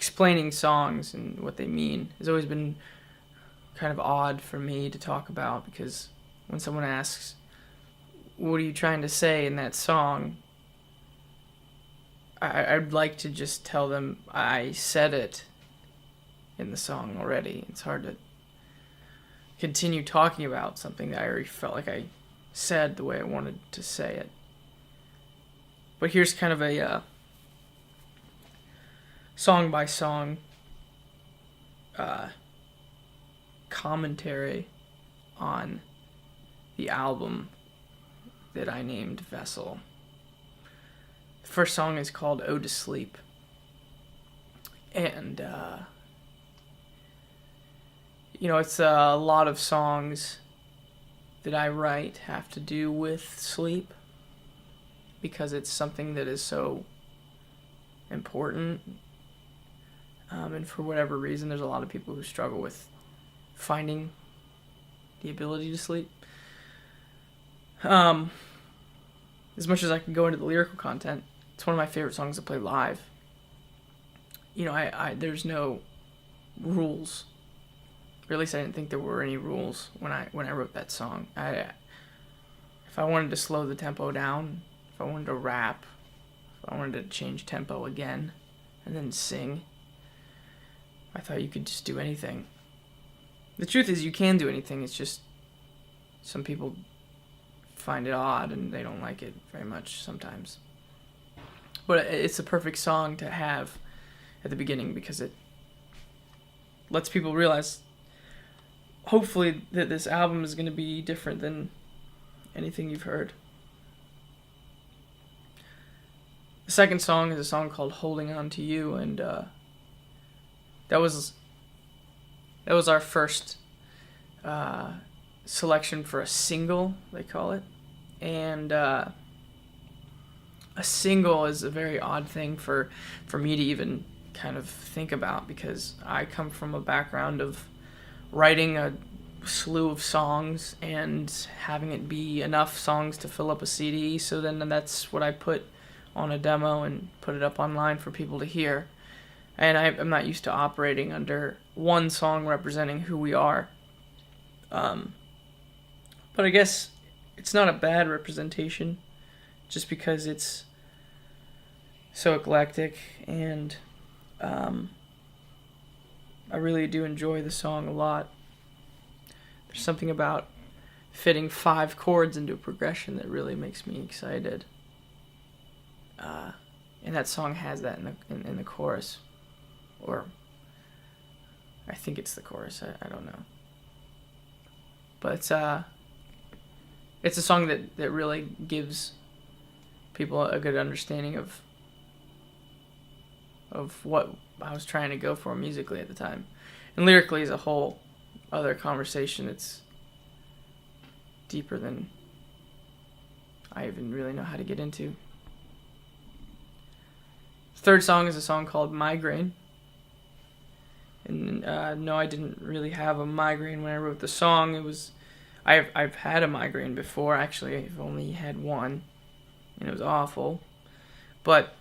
explaining songs and what they mean has always been kind of odd for me to talk about, because when someone asks, what are you trying to say in that song, I'd like to just tell them I said it in the song already. It's hard to continue talking about something that I already felt like I said the way I wanted to say it. But here's kind of a song by song commentary on the album that I named Vessel. The first song is called Ode to Sleep. And, it's a lot of songs that I write have to do with sleep, because it's something that is so important. And for whatever reason, there's a lot of people who struggle with finding the ability to sleep. As much as I can go into the lyrical content, it's one of my favorite songs to play live. There's no rules. Or at least I didn't think there were any rules when I wrote that song. If I wanted to slow the tempo down, if I wanted to rap, if I wanted to change tempo again, and then sing, I thought you could just do anything. The truth is, you can do anything. It's just some people find it odd and they don't like it very much sometimes. But it's a perfect song to have at the beginning, because it lets people realize, hopefully, that this album is going to be different than anything you've heard. The second song is a song called Holding On To You, and that was our first selection for a single, they call it. And a single is a very odd thing for me to even kind of think about, because I come from a background of writing a slew of songs and having it be enough songs to fill up a CD. So then that's what I put on a demo and put it up online for people to hear. And I'm not used to operating under one song representing who we are. But I guess it's not a bad representation, just because it's so eclectic, and I really do enjoy the song a lot. There's something about fitting 5 chords into a progression that really makes me excited. And that song has that in the chorus. Or I think it's the chorus. I don't know. But it's a song that really gives people a good understanding of what I was trying to go for musically at the time. And lyrically is a whole other conversation. It's deeper than I even really know how to get into. The third song is a song called Migraine. And no, I didn't really have a migraine when I wrote the song. I've had a migraine before. Actually, I've only had one, and it was awful. But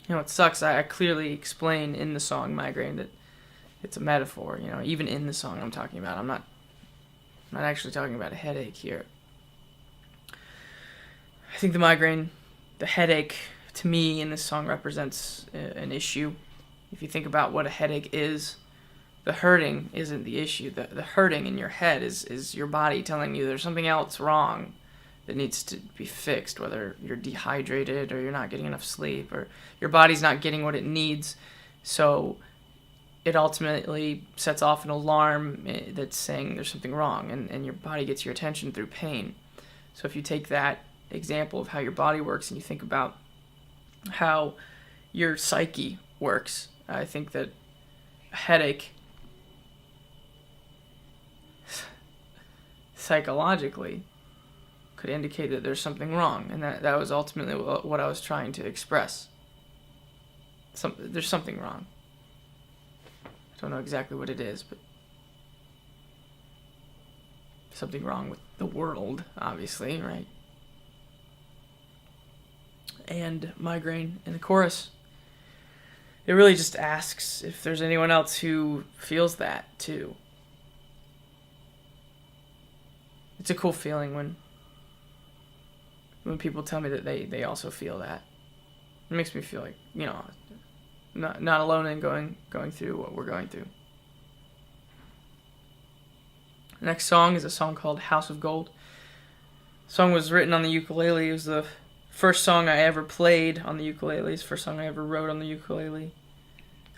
it sucks. I clearly explain in the song Migraine that it's a metaphor. Even in the song I'm talking about, I'm not actually talking about a headache here. I think the headache, to me, in this song represents an issue. If you think about what a headache is, the hurting isn't the issue. The hurting in your head is your body telling you there's something else wrong that needs to be fixed, whether you're dehydrated or you're not getting enough sleep or your body's not getting what it needs. So it ultimately sets off an alarm that's saying there's something wrong, and your body gets your attention through pain. So if you take that example of how your body works and you think about how your psyche works, I think that a headache psychologically could indicate that there's something wrong, and that was ultimately what I was trying to express. There's something wrong. I don't know exactly what it is, but something wrong with the world, obviously, right? And migraine in the chorus it really just asks if there's anyone else who feels that too. It's a cool feeling when people tell me that they also feel that. It makes me feel like, not alone in going through what we're going through. The next song is a song called House of Gold. The song was written on the ukulele. It was the first song I ever played on the ukulele. It's the first song I ever wrote on the ukulele.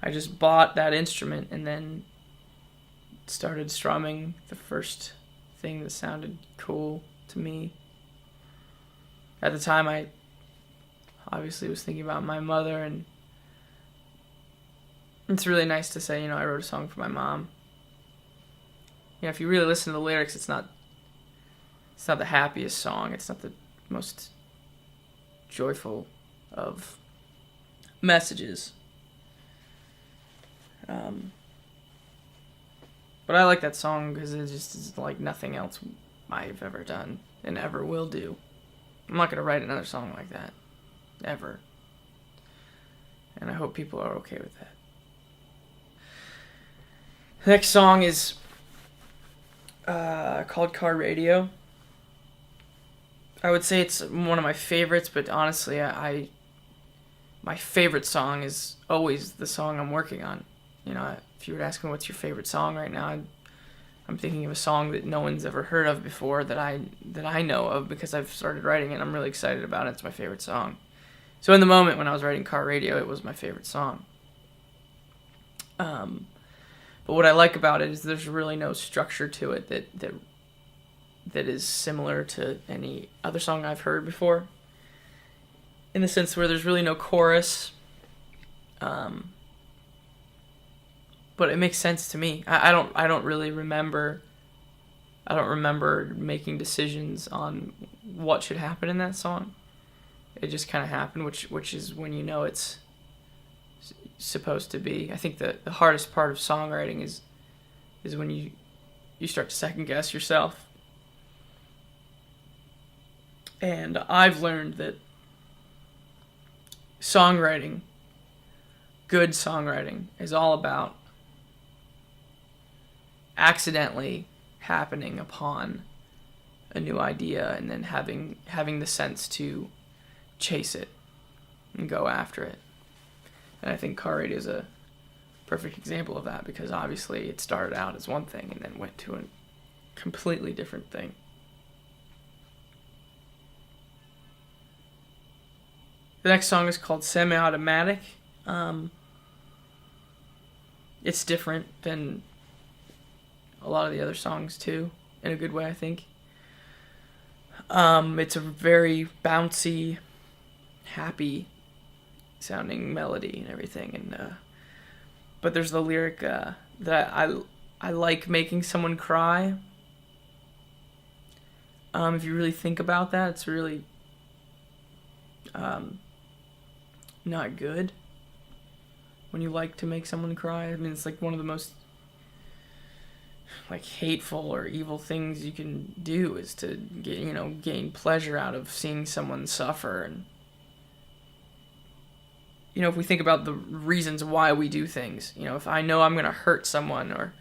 I just bought that instrument and then started strumming the first thing that sounded cool to me. At the time, I obviously was thinking about my mother, and it's really nice to say, I wrote a song for my mom. If you really listen to the lyrics, it's not the happiest song. It's not the most joyful of messages. But I like that song because it just is like nothing else I've ever done and ever will do. I'm not going to write another song like that. Ever. And I hope people are okay with that. The next song is called Car Radio. I would say it's one of my favorites, but honestly, my favorite song is always the song I'm working on. If you were to ask me what's your favorite song right now, I'm thinking of a song that no one's ever heard of before that I know of because I've started writing it and I'm really excited about it. It's my favorite song. So in the moment when I was writing Car Radio, it was my favorite song. But what I like about it is there's really no structure to it that is similar to any other song I've heard before. In the sense where there's really no chorus. But it makes sense to me. I don't really remember. I don't remember making decisions on what should happen in that song. It just kind of happened, which is when it's supposed to be. I think the hardest part of songwriting is when you start to second guess yourself. And I've learned that good songwriting, is all about accidentally happening upon a new idea and then having the sense to chase it and go after it. And I think Car Radio is a perfect example of that because obviously it started out as one thing and then went to a completely different thing. The next song is called Semi-Automatic. It's different than a lot of the other songs too, in a good way, I think. It's a very bouncy, happy sounding melody and everything, and but there's the lyric that I like making someone cry. If you really think about that, it's really not good when you like to make someone cry. I mean, it's like one of the most hateful or evil things you can do is to gain pleasure out of seeing someone suffer. And if we think about the reasons why we do things, if I know I'm going to hurt someone or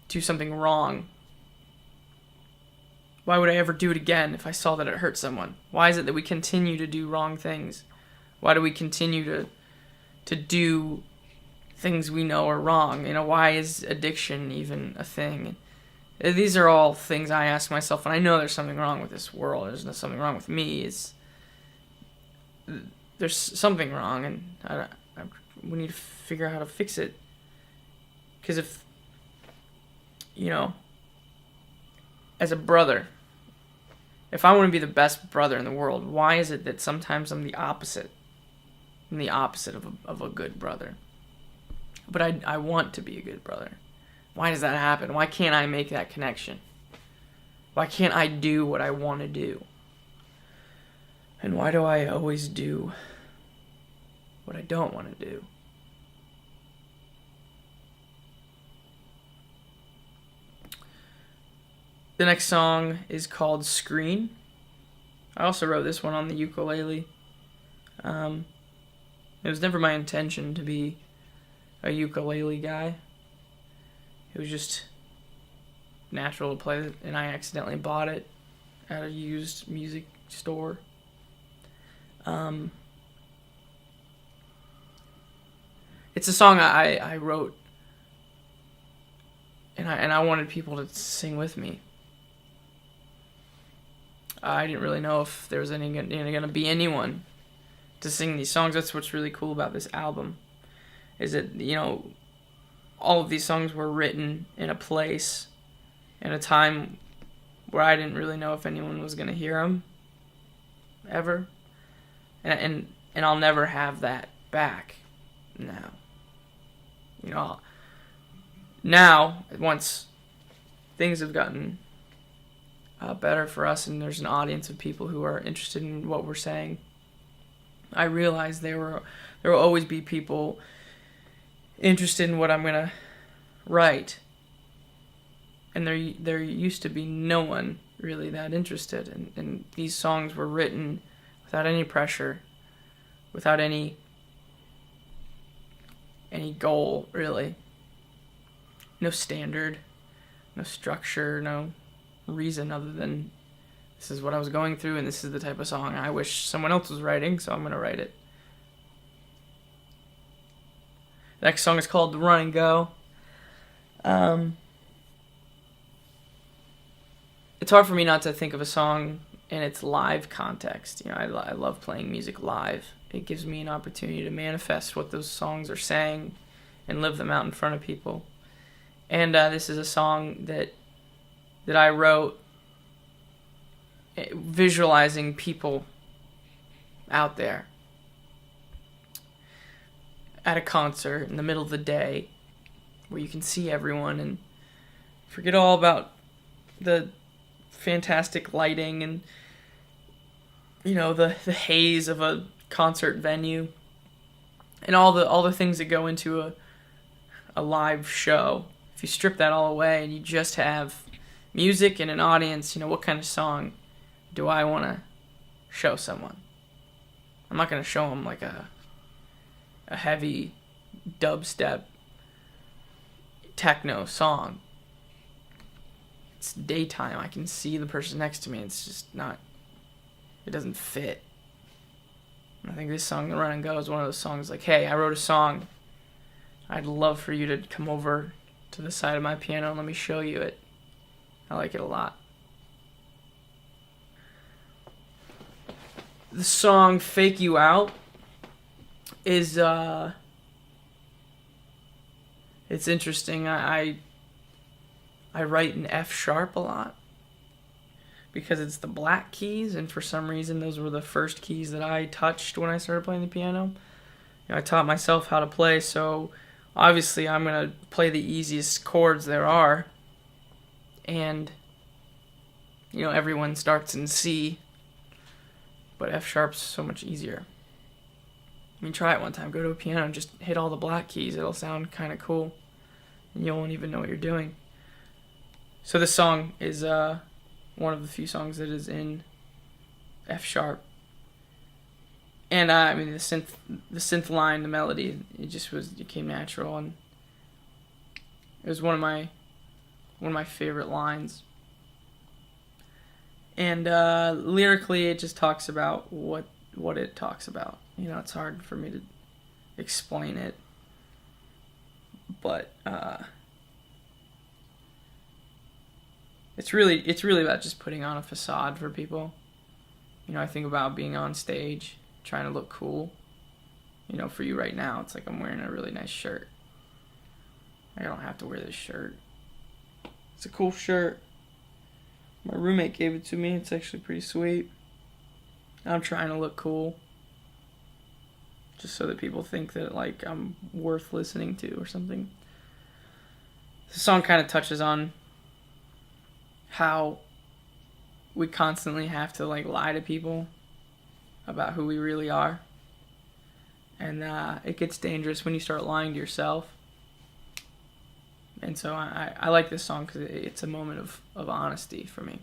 do something wrong, why would I ever do it again if I saw that it hurt someone? Why is it that we continue to do wrong things? Why do we continue to do things we know are wrong? Why is addiction even a thing? These are all things I ask myself, and I know there's something wrong with this world. There's something wrong with me. There's something wrong, and we need to figure out how to fix it. Because if, as a brother, if I want to be the best brother in the world, why is it that sometimes I'm the opposite? I'm the opposite of a good brother. But I want to be a good brother. Why does that happen? Why can't I make that connection? Why can't I do what I want to do? And why do I always do what I don't want to do? The next song is called Screen. I also wrote this one on the ukulele. It was never my intention to be a ukulele guy. It was just natural to play it, and I accidentally bought it at a used music store. It's a song I wrote, and I wanted people to sing with me. I didn't really know if there was going to be anyone to sing these songs. That's what's really cool about this album, is that, all of these songs were written in a place, in a time where I didn't really know if anyone was going to hear them, ever. And I'll never have that back now. Now, once things have gotten better for us and there's an audience of people who are interested in what we're saying, I realize there will always be people interested in what I'm going to write. And there used to be no one really that interested. And these songs were written without any pressure, without any goal, really. No standard, no structure, no reason other than this is what I was going through and this is the type of song I wish someone else was writing, so I'm going to write it. The next song is called Run and Go. It's hard for me not to think of a song in its live context. I love playing music live. It gives me an opportunity to manifest what those songs are saying and live them out in front of people. And this is a song that I wrote visualizing people out there at a concert in the middle of the day where you can see everyone and forget all about the fantastic lighting and the haze of a concert venue and all the things that go into a live show. If you strip that all away and you just have music and an audience, what kind of song do I want to show someone? I'm not going to show them like a heavy dubstep techno song. It's daytime. I can see the person next to me. It's just not, it doesn't fit. And I think this song, Run and Go, is one of those songs like, hey, I wrote a song. I'd love for you to come over to the side of my piano and let me show you it. I like it a lot. The song Fake You Out is it's interesting. I write in F sharp a lot because it's the black keys, and for some reason those were the first keys that I touched when I started playing the piano. I taught myself how to play, so obviously I'm going to play the easiest chords there are. And everyone starts in C, but F sharp's so much easier. Try it one time. Go to a piano and just hit all the black keys. It'll sound kind of cool, and you won't even know what you're doing. So this song is one of the few songs that is in F sharp. And the synth line, the melody, it came natural, and it was one of my favorite lines. And lyrically, it just talks about what it talks about. It's hard for me to explain it, but it's really about just putting on a facade for people. I think about being on stage, trying to look cool. For you right now, it's like I'm wearing a really nice shirt. I don't have to wear this shirt. It's a cool shirt. My roommate gave it to me. It's actually pretty sweet. I'm trying to look cool, just so that people think that I'm worth listening to or something. The song kind of touches on how we constantly have to lie to people about who we really are, and it gets dangerous when you start lying to yourself. And so I like this song because it's a moment of honesty for me.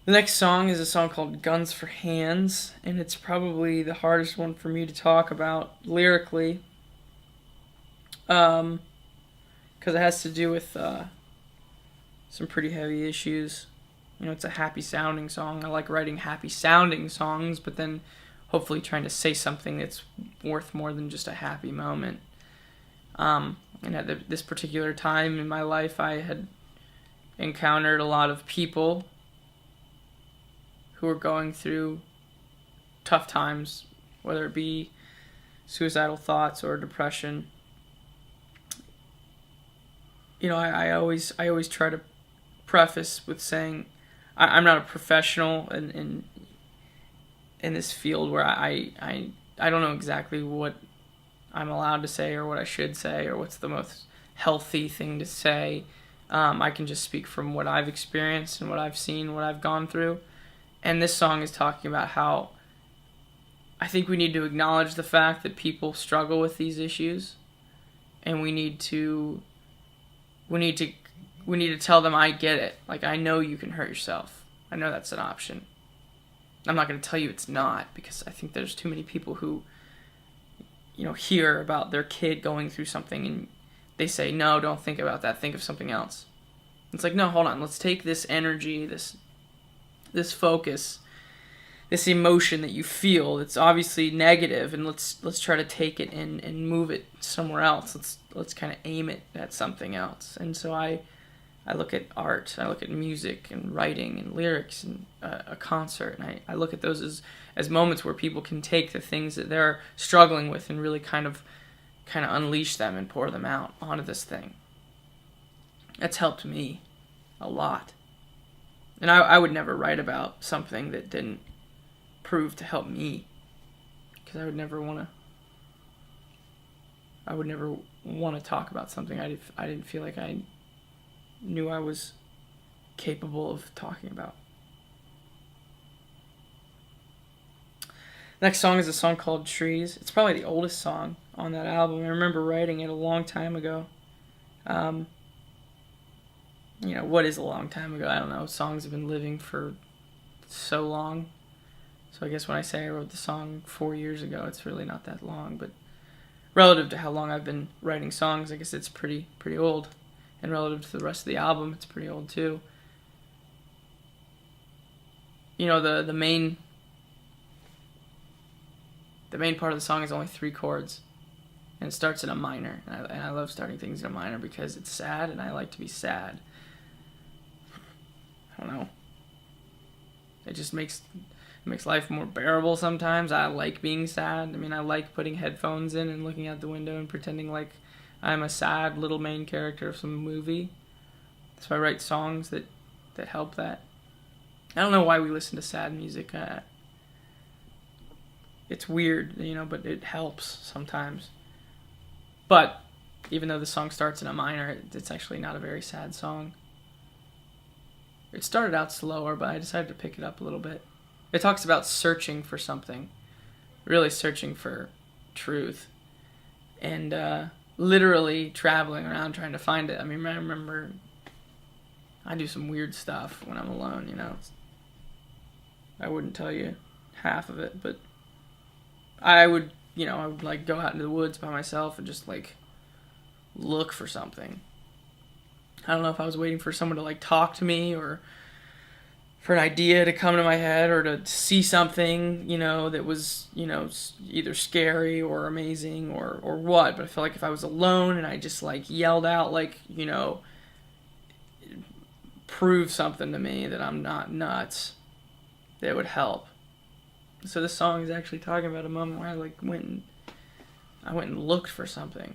The next song is a song called Guns for Hands, and it's probably the hardest one for me to talk about lyrically, because it has to do with some pretty heavy issues. It's a happy sounding song. I like writing happy sounding songs, but then hopefully trying to say something that's worth more than just a happy moment. And at this particular time in my life, I had encountered a lot of people who were going through tough times, whether it be suicidal thoughts or depression. I always try to preface with saying I'm not a professional in this field where I don't know exactly what I'm allowed to say or what I should say or what's the most healthy thing to say. I can just speak from what I've experienced and what I've seen, what I've gone through. And this song is talking about how I think we need to acknowledge the fact that people struggle with these issues, and we need to tell them, I get it. Like, I know you can hurt yourself. I know that's an option. I'm not going to tell you it's not, because I think there's too many people who, hear about their kid going through something and they say, no, don't think about that. Think of something else. It's like, no, hold on. Let's take this energy, this focus, this emotion that you feel that's obviously negative, and let's try to take it and move it somewhere else. Let's kind of aim it at something else. And so I look at art, I look at music and writing and lyrics and a concert, and I look at those as moments where people can take the things that they're struggling with and really kind of unleash them and pour them out onto this thing. That's helped me a lot. And I would never write about something that didn't prove to help me, because I would never want to talk about something I didn't feel like I knew I was capable of talking about. Next song is a song called Trees. It's probably the oldest song on that album. I remember writing it a long time ago. What is a long time ago? I don't know. Songs have been living for so long. So I guess when I say I wrote the song 4 years ago, it's really not that long. But relative to how long I've been writing songs, I guess it's pretty old. And relative to the rest of the album, it's pretty old too. The main part of the song is only 3 chords, and it starts in a minor. And I love starting things in a minor because it's sad, and I like to be sad. I don't know. It just makes life more bearable sometimes. I like being sad. I mean, I like putting headphones in and looking out the window and pretending like I'm a sad little main character of some movie. So I write songs that help that. I don't know why we listen to sad music. It's weird, but it helps sometimes. But even though the song starts in a minor, it's actually not a very sad song. It started out slower, but I decided to pick it up a little bit. It talks about searching for something, really searching for truth, and literally traveling around trying to find it. I mean, I remember I do some weird stuff when I'm alone, I wouldn't tell you half of it, but I would like go out into the woods by myself and just like look for something. I don't know if I was waiting for someone to like talk to me or for an idea to come to my head or to see something, that was, either scary or amazing or what. But I feel like if I was alone and I just like yelled out like, prove something to me that I'm not nuts, that would help. So this song is actually talking about a moment where I went and looked for something.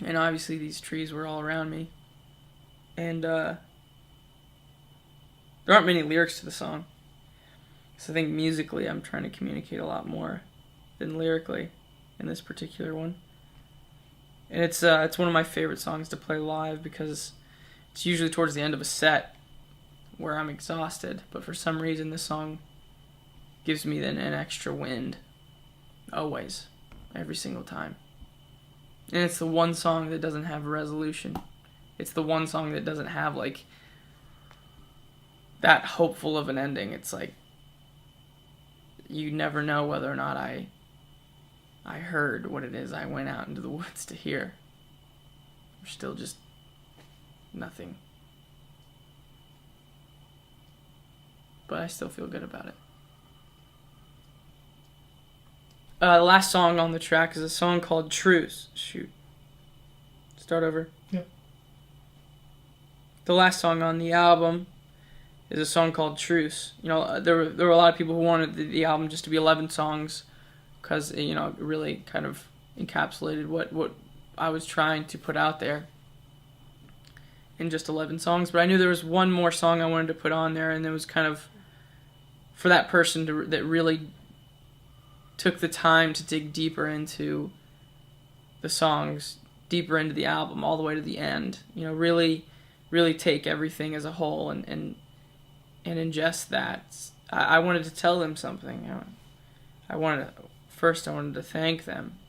And obviously these trees were all around me. And there aren't many lyrics to the song. So I think musically I'm trying to communicate a lot more than lyrically in this particular one. And it's one of my favorite songs to play live because it's usually towards the end of a set where I'm exhausted. But for some reason this song gives me then an extra wind. Always. Every single time. And it's the one song that doesn't have a resolution. It's the one song that doesn't have that hopeful of an ending. It's like you never know whether or not I heard what it is I went out into the woods to hear. There's still just nothing. But I still feel good about it. The last song on the track is a song called Truce. Shoot. Start over. Yep. The last song on the album is a song called Truce. You know, there were a lot of people who wanted the album just to be 11 songs because, you know, it really kind of encapsulated what I was trying to put out there in just 11 songs. But I knew there was one more song I wanted to put on there, and it was kind of for that person that really took the time to dig deeper into the songs, deeper into the album, all the way to the end. You know, really take everything as a whole and ingest that. I wanted to tell them something. I wanted to thank them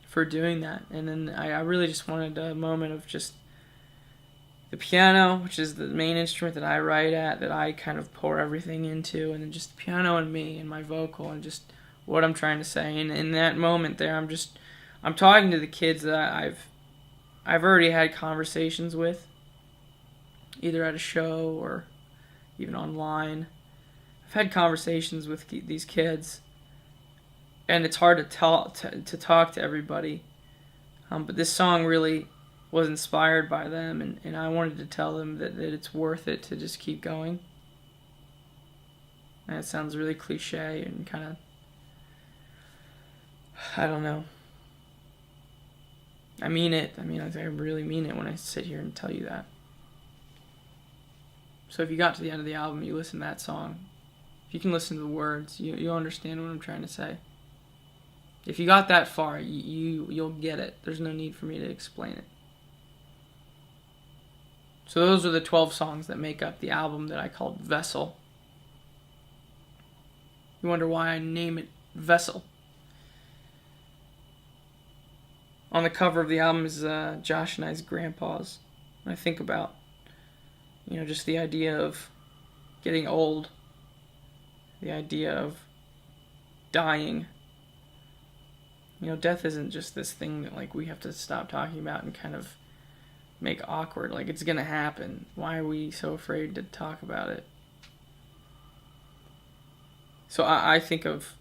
for doing that, and then I really just wanted a moment of just the piano, which is the main instrument that I write at, that I kind of pour everything into, and then just the piano and me and my vocal and just what I'm trying to say. And in that moment there, I'm talking to the kids that I've already had conversations with, either at a show or even online. I've had conversations with these kids, and it's hard to talk to everybody. But this song really was inspired by them, and I wanted to tell them that it's worth it to just keep going. And it sounds really cliche and kind of, I don't know. I mean it. I really mean it when I sit here and tell you that. So if you got to the end of the album, you listen to that song, if you can listen to the words, you'll understand what I'm trying to say. If you got that far, you'll get it. There's no need for me to explain it. So those are the 12 songs that make up the album that I called Vessel. You wonder why I name it Vessel? On the cover of the album is Josh and I's grandpas. And I think about, you know, just the idea of getting old, the idea of dying. You know, death isn't just this thing that, like, we have to stop talking about and kind of make awkward. Like, it's gonna happen. Why are we so afraid to talk about it? So I think of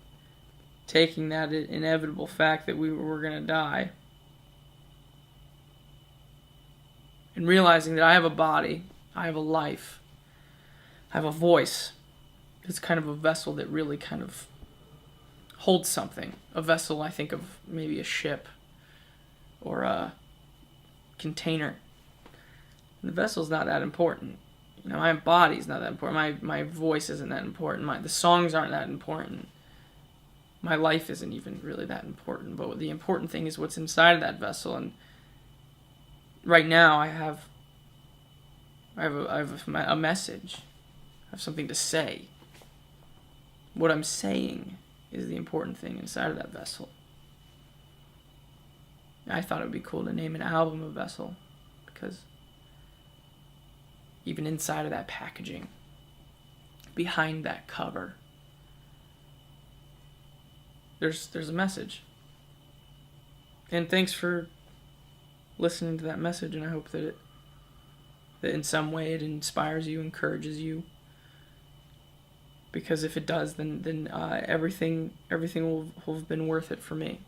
taking that inevitable fact that we were gonna die and realizing that I have a body, I have a life, I have a voice. It's kind of a vessel that really kind of holds something. A vessel, I think of maybe a ship or a container. The vessel's not that important. You know, my body's not that important. My voice isn't that important. The songs aren't that important. My life isn't even really that important. But the important thing is what's inside of that vessel. And right now, I have a message. I have something to say. What I'm saying is the important thing inside of that vessel. I thought it would be cool to name an album a vessel, because even inside of that packaging, behind that cover, there's a message. And thanks for listening to that message, and I hope that in some way it inspires you, encourages you. Because if it does, then everything will have been worth it for me.